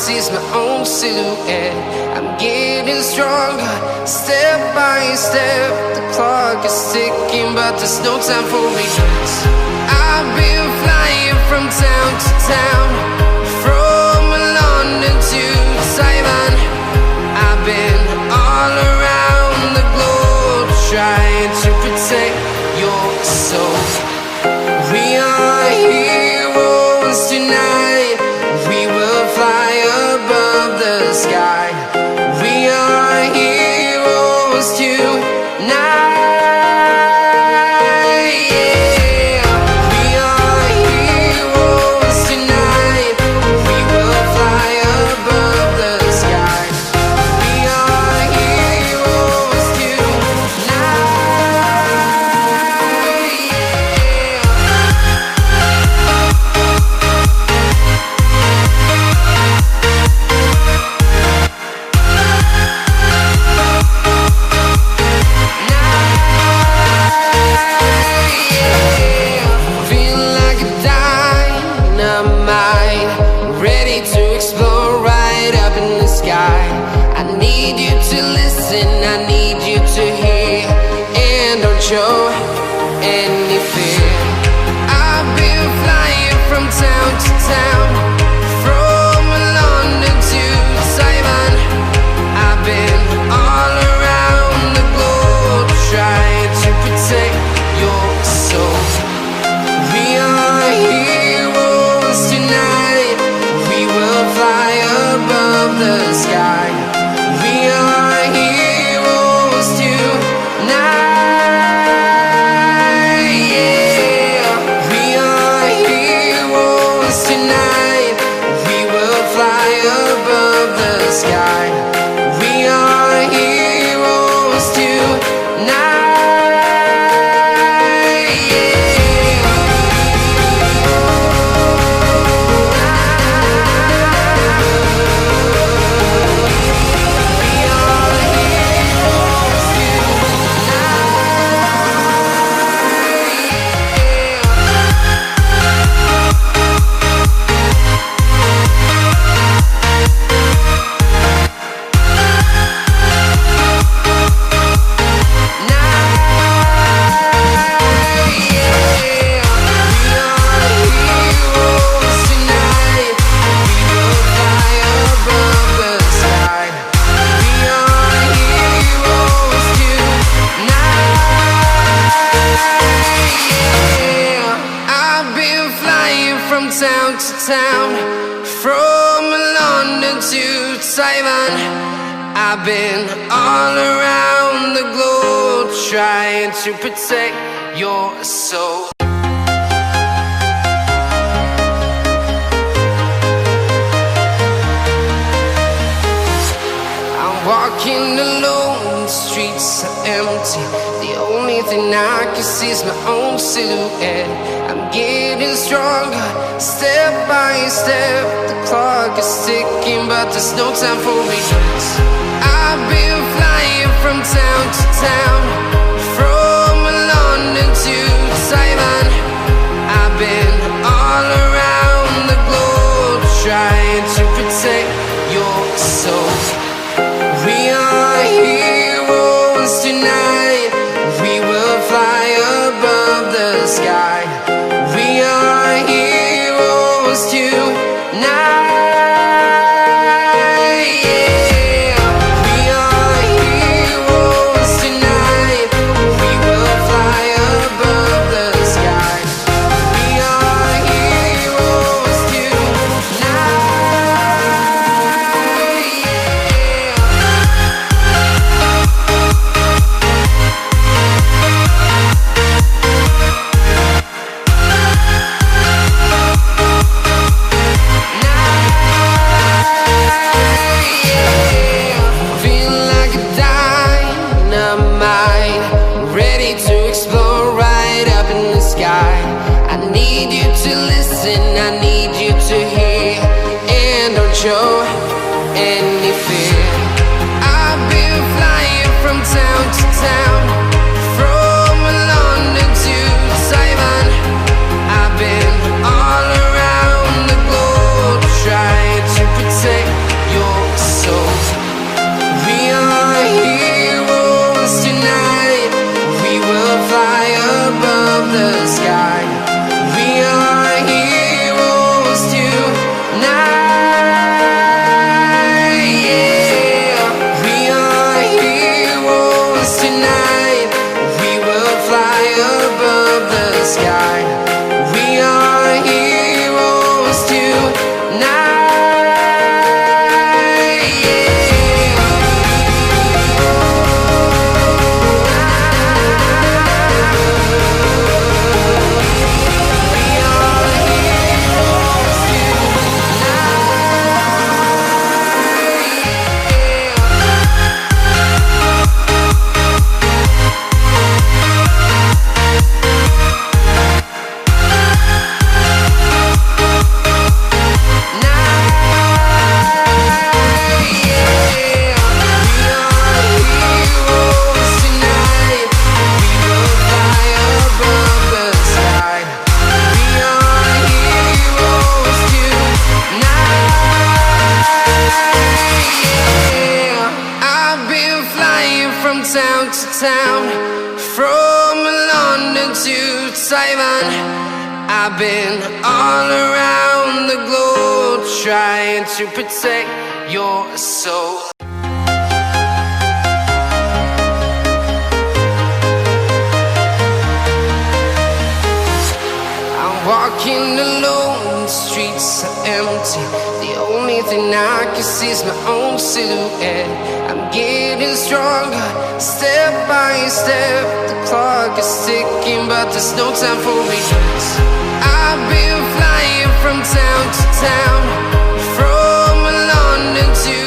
see is my own silhouette. I'm getting stronger, step by step. The clock is ticking, but there's no time for regrets. I've been flying from town to town, from London to Taiwan. I've been all around the globe, trying to protect your soul. We are heroes tonight. We will fly above the sky. We are heroes tonight. Show any fear. I've been flying from town to town, from London to Taiwan. I've been all around the globe, trying to protect your soul. We are heroes tonight. We will fly above the sky. We are heroes tonight. Town to town, from London to Taiwan. I've been all around the globe, trying to protect your soul. I'm walking alone, the streets are empty. The only thing I can see is my own silhouette. I'm getting stronger, step by step. The clock is ticking, but there's no time for regrets. I've been flying from town to town, from London to Taiwan. I've been all around the globe, trying to protect your soul. We are heroes tonight. We will fly above the sky. We are heroes tonight. Yeah. We are heroes tonight. town to town, from London to Taiwan. I've been all around the globe trying to protect your soul. Walking alone, the streets are empty. The only thing I can see is my own silhouette. I'm getting stronger, step by step. The clock is ticking, but there's no time for regrets. I've been flying from town to town, from London to